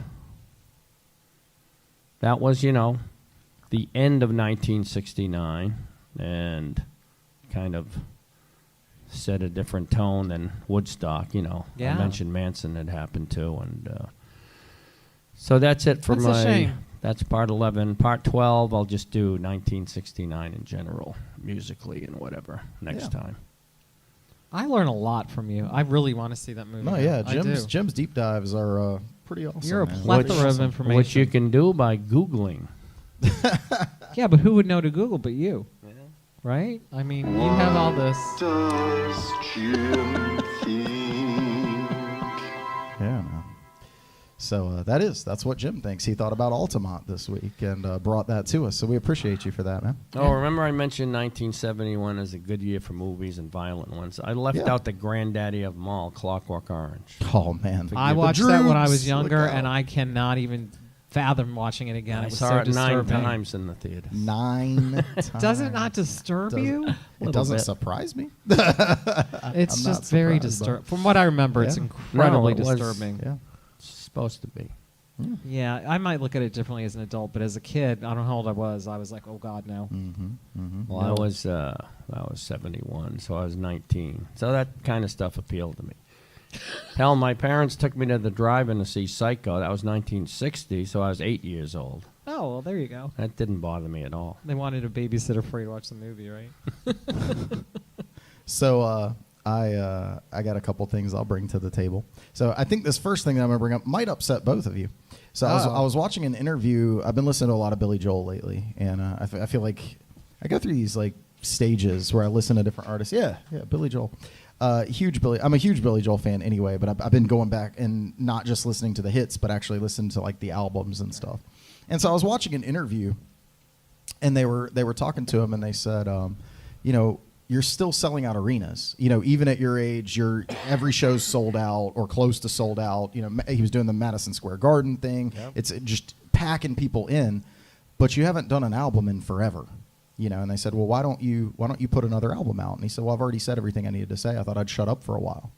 that was, the end of 1969, and kind of set a different tone than Woodstock. Yeah. I mentioned Manson had happened too, and so that's it for That's a my. shame. That's part 11. Part 12, I'll just do 1969 in general, musically and whatever next time. I learn a lot from you. I really want to see that movie. No, now. yeah, I do. Jim's deep dives are pretty awesome. You're a man. plethora of information. Which you can do by Googling. Yeah, but who would know to Google but you? Right? I mean, you have all this. Does Jim think? Yeah, man. So that's what Jim thinks. He thought about Altamont this week and brought that to us. So we appreciate you for that, man. Oh, remember I mentioned 1971 as a good year for movies and violent ones. I left out the granddaddy of them all, Clockwork Orange. Oh man, I watched that when I was Droogs, younger, look out. and I cannot even fathom watching it again. I It was saw so it 9 disturbing. times in the theater. 9 times. Does it not disturb you? It doesn't bit. surprise me. It's I'm just not very surprised, disturbing. From what I remember, it's Yeah. incredibly No, it was- disturbing. Yeah. It's supposed to be. Yeah, I might look at it differently as an adult, but as a kid, I don't know how old I was like, oh God, no. Well, I was 71, so I was 19. So that kind of stuff appealed to me. Hell, my parents took me to the drive-in to see Psycho. That was 1960, so I was 8 years old. Oh, well, there you go. That didn't bother me at all. They wanted a babysitter for you to watch the movie, right? So I got a couple things I'll bring to the table. So I think this first thing that I'm going to bring up might upset both of you. So I was watching an interview. I've been listening to a lot of Billy Joel lately, and I feel like I go through these like stages where I listen to different artists. Yeah, Billy Joel. I'm a huge Billy Joel fan anyway, but I've been going back and not just listening to the hits, but actually listening to like the albums and stuff. And so I was watching an interview, and they were talking to him, and they said, you're still selling out arenas. Even at your age, every show's sold out or close to sold out. He was doing the Madison Square Garden thing. Yep. It's just packing people in, but you haven't done an album in forever. And they said, well, why don't you put another album out? And he said, well, I've already said everything I needed to say. I thought I'd shut up for a while.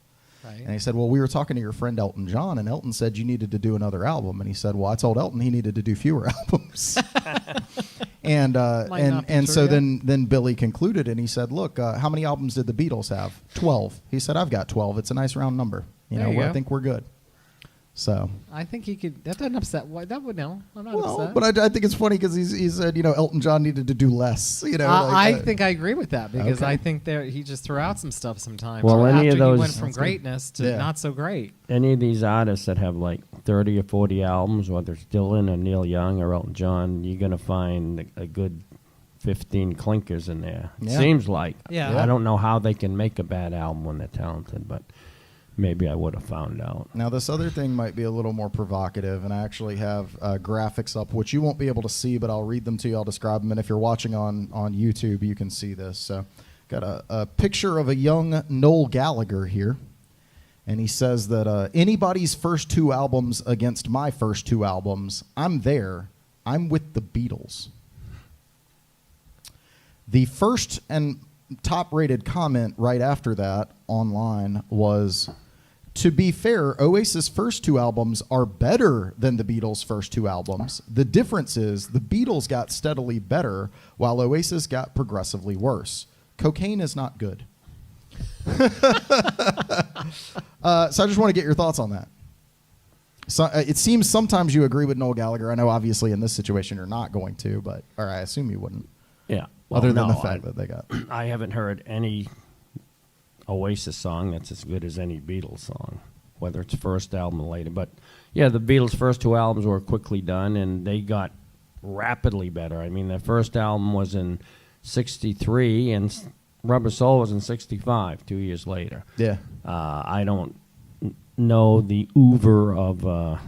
Right. And he said, well, we were talking to your friend Elton John, and Elton said you needed to do another album. And he said, well, I told Elton he needed to do fewer albums. And so then Billy concluded, and he said, look, how many albums did the Beatles have? 12. He said, I've got 12. It's a nice round number. I think we're good. So I think he could. That doesn't upset. Why that would no. I'm not well, upset. but I think it's funny because he said Elton John needed to do less. I think I agree with that because Okay. I think he just threw out some stuff sometimes. Well, any after of those- he went from That's good. greatness to Yeah. not so great. Any of these artists that have like 30 or 40 albums, whether it's Dylan or Neil Young or Elton John, you're going to find a good 15 clinkers in there. It Yeah. seems like. Yeah. I don't know how they can make a bad album when they're talented, but maybe I would have found out. Now, this other thing might be a little more provocative, and I actually have graphics up, which you won't be able to see, but I'll read them to you. I'll describe them, and if you're watching on YouTube, you can see this. So, got a picture of a young Noel Gallagher here, and he says that anybody's first 2 albums against my first 2 albums, I'm there. I'm with the Beatles. The first and top-rated comment right after that online was, to be fair, Oasis' first 2 albums are better than the Beatles' first 2 albums. The difference is the Beatles got steadily better while Oasis got progressively worse. Cocaine is not good. So I just want to get your thoughts on that. So it seems sometimes you agree with Noel Gallagher. I know obviously in this situation you're not going to, or I assume you wouldn't. Yeah. Other than no, the fact that they got. I haven't heard any Oasis song that's as good as any Beatles song, whether it's first album or later. But, yeah, the Beatles' first 2 albums were quickly done, and they got rapidly better. I mean, their first album was in 63, and Rubber Soul was in 65, 2 years later. Yeah. I don't know the oeuvre of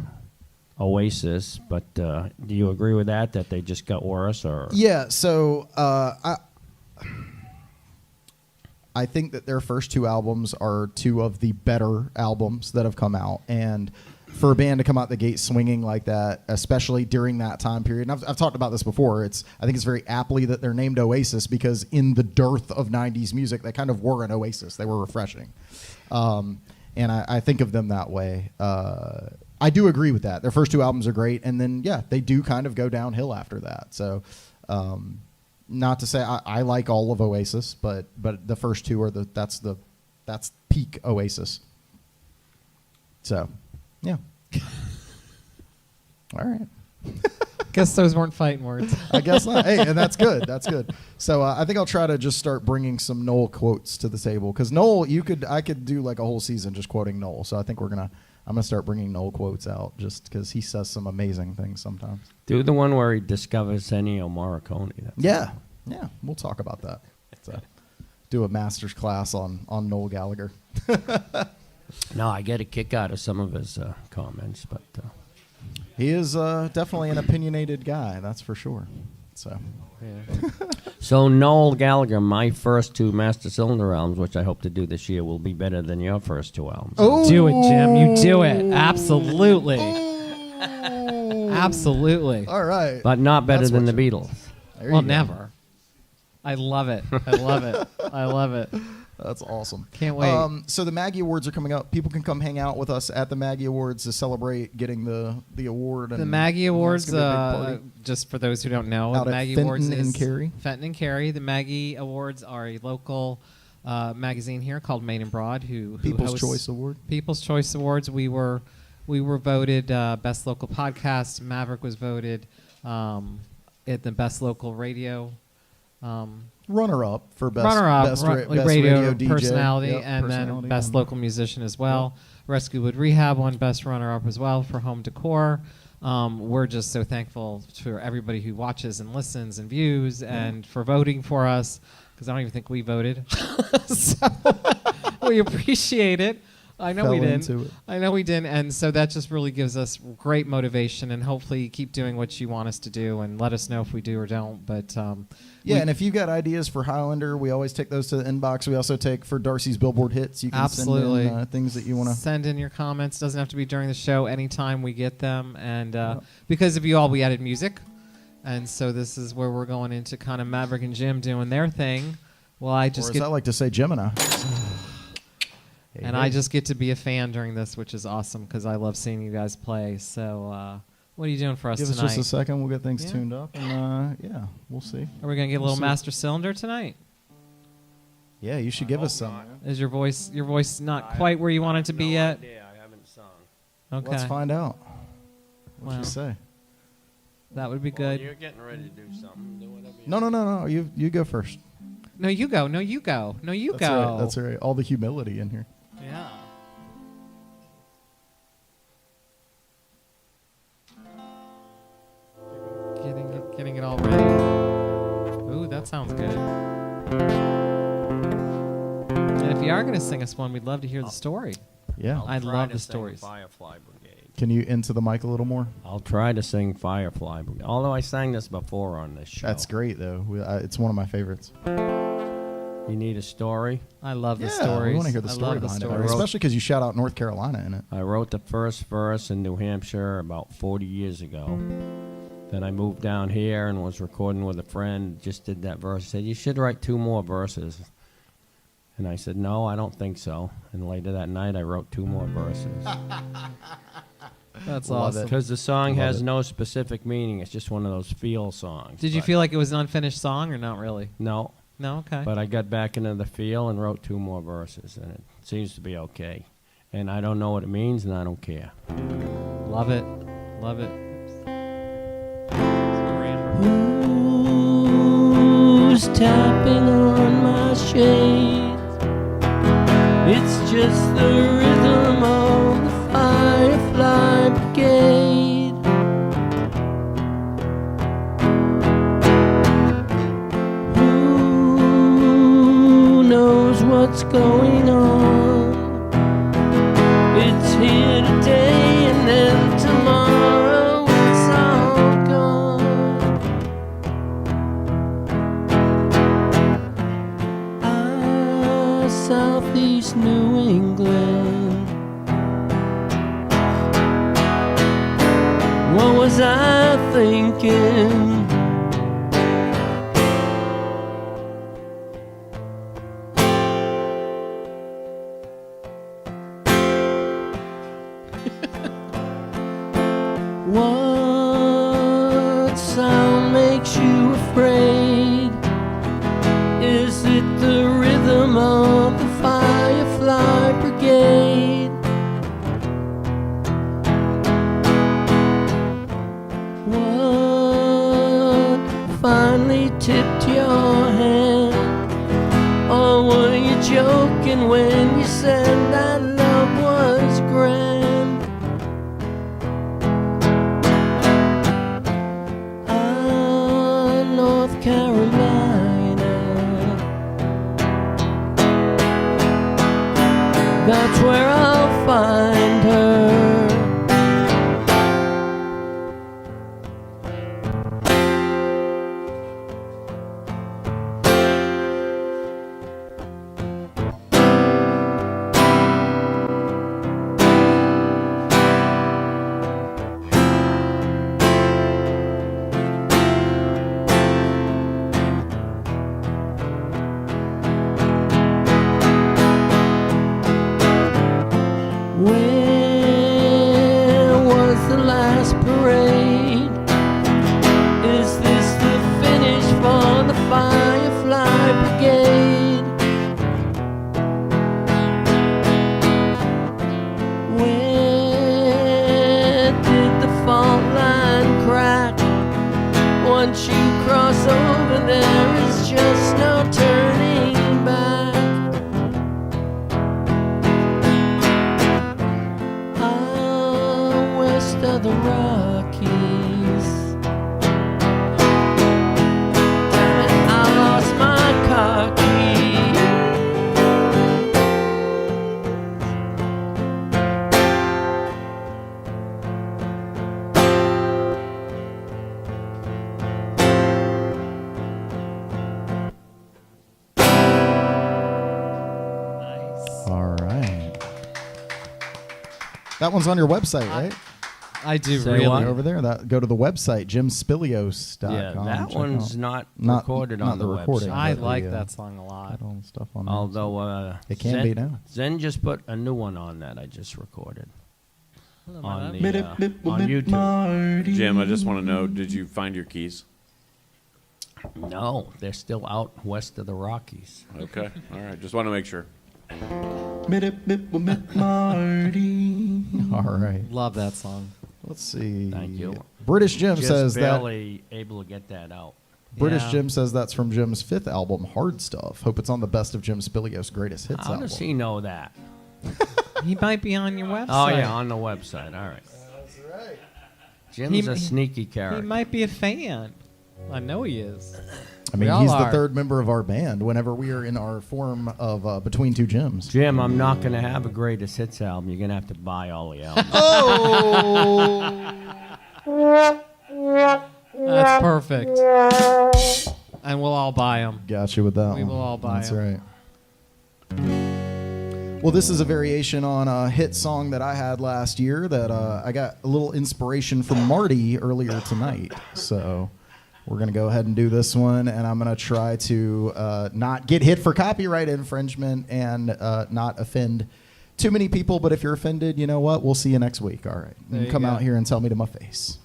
Oasis, but do you agree with that they just got worse? Or Yeah, so I think that their first two albums are two of the better albums that have come out, and for a band to come out the gate swinging like that, especially during that time period, and I've talked about this before, I think it's very aptly that they're named Oasis, because in the dearth of 90s music, they kind of were an oasis. They were refreshing. And I think of them that way. I do agree with that. Their first two albums are great, and then, yeah, they do kind of go downhill after that. So not to say I like all of Oasis, but the first two are that's peak Oasis. So, yeah. All right. Guess those weren't fighting words. I guess not. Hey, and that's good. That's good. So I think I'll try to just start bringing some Noel quotes to the table, because Noel, I could do like a whole season just quoting Noel. So I think I'm gonna start bringing Noel quotes out, just because he says some amazing things sometimes. do the one where he discovers Ennio Morricone. Yeah, we'll talk about that. So, do a master's class on Noel Gallagher. No, I get a kick out of some of his comments, but He is definitely an opinionated guy, that's for sure. So, so Noel Gallagher, my first two Master Cylinder albums, which I hope to do this year, will be better than your first two albums. oh, Do it, Jim. You do it. Absolutely. Absolutely. all right. But not better That's than what the you- Beatles. There Well, you go. never. I love it. I love it. I love it. That's awesome. Can't wait. So the Maggie Awards are coming up. People can come hang out with us at the Maggie Awards to celebrate getting the award. The and Maggie Awards, it's gonna be a big party. just for those who don't know, Out the at Maggie Fenton Awards and is Cary. Fenton and Cary. The Maggie Awards are a local magazine here called Main and Broad, who People's hosts Choice Award. People's Choice Awards. We were voted best local podcast. Maverick was voted at the best local radio. Runner up for best Runner-up, best, best best radio, DJ. personality, Yep, and personality, then best yeah. local musician as well. Rescue Wood Rehab won best runner-up as well for home decor. We're just so thankful for everybody who watches and listens and views, and for voting for us, because I don't even think we voted. So we appreciate it. I know we Fell didn't. into it. I know we didn't, and so that just really gives us great motivation, and hopefully keep doing what you want us to do, and let us know if we do or don't. But Yeah, and if you've got ideas for Highlander, we always take those to the inbox. We also take for Darcy's Billboard hits. You can Absolutely. send in things that you want to. send in your comments. Doesn't have to be during the show. Anytime we get them, and because of you all, we added music, and so this is where we're going into kind of Maverick and Jim doing their thing. Well, I Or just as get I like to say, Gemini. and I just get to be a fan during this, which is awesome because I love seeing you guys play. So, what are you doing for us Give us tonight? just a second. We'll get things Yeah. tuned up, and yeah, we'll see. Are we gonna get a We'll little see. Master Cylinder tonight? Yeah, you should give us some. man. Is your voice not quite where you want it to be yet? I haven't sung. Okay, Let's find out. What Well, you say? that would be good. You're getting ready to do something. Do whatever you No. You go first. No, you go. No, you go. No, you That's go. right. That's right. All the humility in here. Yeah. Getting it all ready. Ooh, that sounds good. And if you are going to sing us one, we'd love to hear the story. Yeah. I Try love to the sing stories. Firefly Brigade. Can you into the mic a little more? I'll try to sing Firefly Brigade. Although I sang this before on this show. That's great, though. It's one of my favorites. You need a story? I love the Yeah, stories. we want to hear the I story love the behind it, stories. especially because you shout out North Carolina in it. I wrote the first verse in New Hampshire about 40 years ago. Then I moved down here and was recording with a friend, just did that verse. He said, you should write 2 more verses. And I said, no, I don't think so. And later that night, I wrote 2 more verses. That's Love awesome. it. Because the song Love has it. no specific meaning. It's just one of those feel songs. Did you But- feel like it was an unfinished song or not really? No. No? Okay. But I got back into the feel and wrote 2 more verses. And it seems to be okay. And I don't know what it means, and I don't care. Love it. Love it. Who's tapping on my shades? It's just the rhythm of the Firefly Brigade. Who knows what's going on? It's tipped your hand? Or were you joking when you said that love was grand? Ah, North Carolina, that's where I'll find her. Where was the last parade? Is this the finish for the Firefly Brigade? Where did the fault line crack? Once you cross over, there is just no turning back. West of the Rockies. Damn it, I lost my car keys. All right. That one's on your website, right? I do Say really. what? Over there. That go to the website, jimspilios.com. Yeah, that Check one's out- not not recorded not on the the recording. website. I but like the, that song a lot. that all stuff on there. Although It can Zen, be now. Zen just put a new one on that I just recorded on that. the on YouTube. Jim, I just want to know, did you find your keys? No, they're still out west of the Rockies. Okay. All right. Just want to make sure. All right. Love that song. Let's see. Thank you. British Jim Just says that. barely able to get that out. British Yeah. Jim says that's from Jim's 5th album, Hard Stuff. Hope it's on the Best of Jim Spilios' Greatest Hits How album. does he know that? He might be on your website. Oh yeah, on the website. All right. That's right. Jim's a sneaky He character. might be a fan. I know he is. I mean, We all he's the are. third member of our band whenever we are in our form of Between Two Jims. Jim, I'm not going to have a greatest hits album. You're going to have to buy all the albums. Oh! That's perfect. And we'll all buy them. Got you with that We one. will all buy That's 'em. right. Well, this is a variation on a hit song that I had last year that I got a little inspiration from Marty earlier tonight. So we're going to go ahead and do this one, and I'm going to try to not get hit for copyright infringement and not offend too many people. But if you're offended, you know what? We'll see you next week. All right. There you Come go. out here and tell me to my face.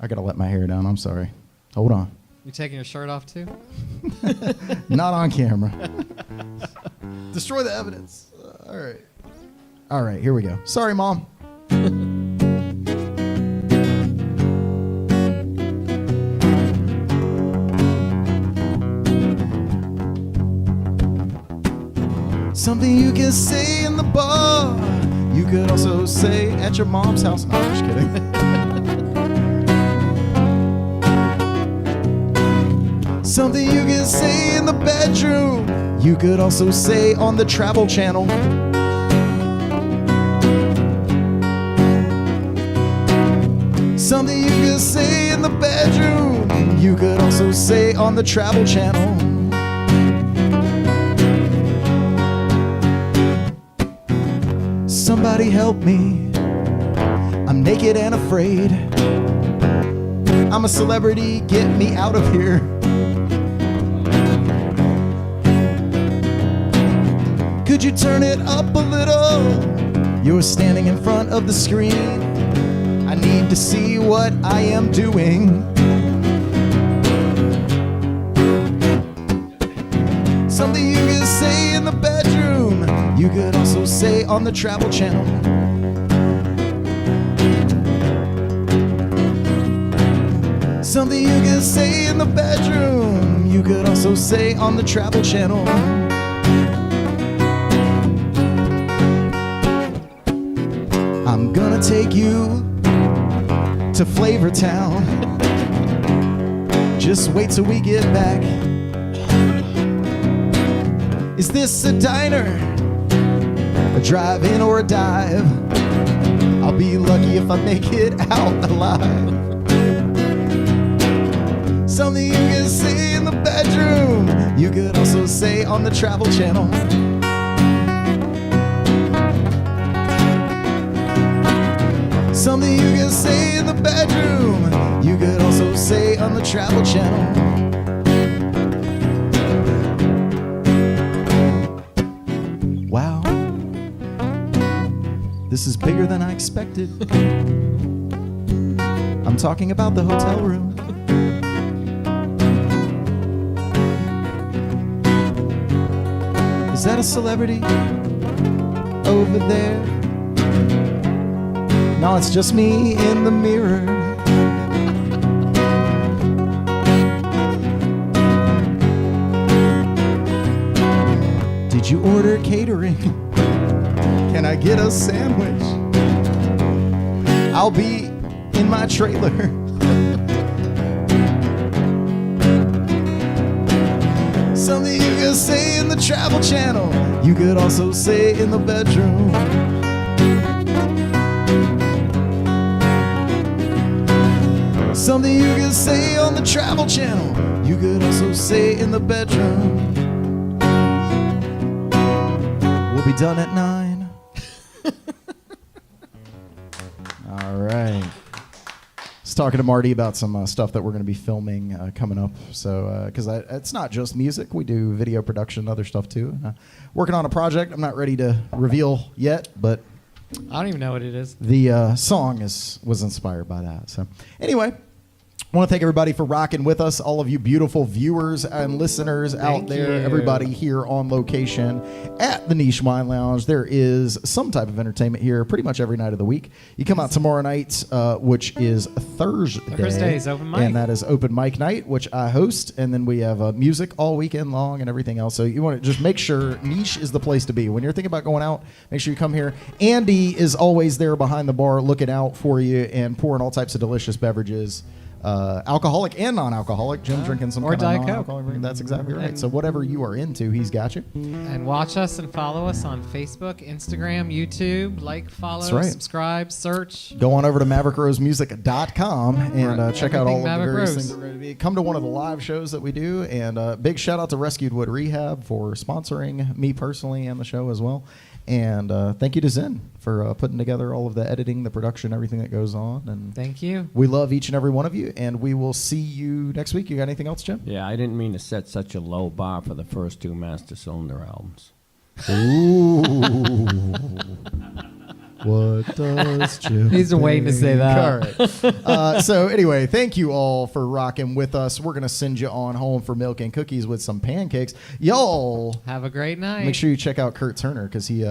I got to let my hair down. I'm sorry. Hold on. You taking your shirt off too? Not on camera. Destroy the evidence. All right. All right, here we go. Sorry, Mom. Something you can say in the bar. You could also say at your mom's house. No, I'm just kidding. Something you can say in the bedroom. You could also say on the Travel Channel. Something you can say in the bedroom. You could also say on the Travel Channel. Somebody help me. I'm naked and afraid. I'm a celebrity, get me out of here. Could you turn it up a little? You're standing in front of the screen. I need to see what I am doing. Something you can say in the bedroom. You could also say on the Travel Channel. Something you could say in the bedroom, you could also say on the Travel Channel. I'm gonna take you to Flavor Town. Just wait till we get back. Is this a diner, a drive-in, or a dive? I'll be lucky if I make it out alive. Something you can say in the bedroom, you could also say on the Travel Channel. Something you can say in the bedroom, you could also say on the Travel Channel. Wow, this is bigger than I expected. I'm talking about the hotel room. Is that a celebrity over there? No, it's just me in the mirror. Did you order catering? Can I get a sandwich? I'll be in my trailer. Something you could say in the Travel Channel, you could also say in the bedroom. Something you could say on the Travel Channel, you could also say in the bedroom. We'll be done at 9. All right. I was talking to Marty about some stuff that we're going to be filming coming up. So, because it's not just music, we do video production, other stuff too. Working on a project I'm not ready to reveal yet, but I don't even know what it is. the song was inspired by that. So, anyway. I want to thank everybody for rocking with us, all of you beautiful viewers and listeners out there, everybody here on location at the Niche Wine Lounge. There is some type of entertainment here pretty much every night of the week. You come out tomorrow night, which is Thursday. Thursday's open mic. And that is open mic night, which I host. And then we have music all weekend long and everything else. So you want to just make sure Niche is the place to be. When you're thinking about going out, make sure you come here. Andy is always there behind the bar looking out for you and pouring all types of delicious beverages. Alcoholic and non-alcoholic. Jim's drinking some or kind Diet of Coke. That's exactly right. And so whatever you are into, he's got you. And watch us and follow us on Facebook, Instagram, YouTube. Like, follow, That's right. subscribe, search. Go on over to MaverickRoseMusic.com and check out all of the Maverick various Rose. things that are ready to be. Come to one of the live shows that we do. And big shout out to Rescued Wood Rehab for sponsoring me personally and the show as well. And thank you to Zen for putting together all of the editing, the production, everything that goes on. And Thank you. we love each and every one of you, and we will see you next week. You got anything else, Jim? Yeah, I didn't mean to set such a low bar for the first 2 Master Cylinder albums. Ooh. What does Jim He's been waiting to say think? that. All right. So anyway, thank you all for rocking with us. We're going to send you on home for milk and cookies with some pancakes. Y'all, Have a great night. make sure you check out Kurt Turner because he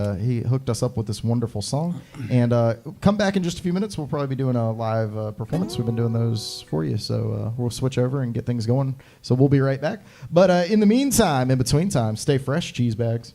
hooked us up with this wonderful song. And come back in just a few minutes. We'll probably be doing a live performance. We've been doing those for you. So we'll switch over and get things going. So we'll be right back. But in the meantime, in between time, stay fresh, cheese bags.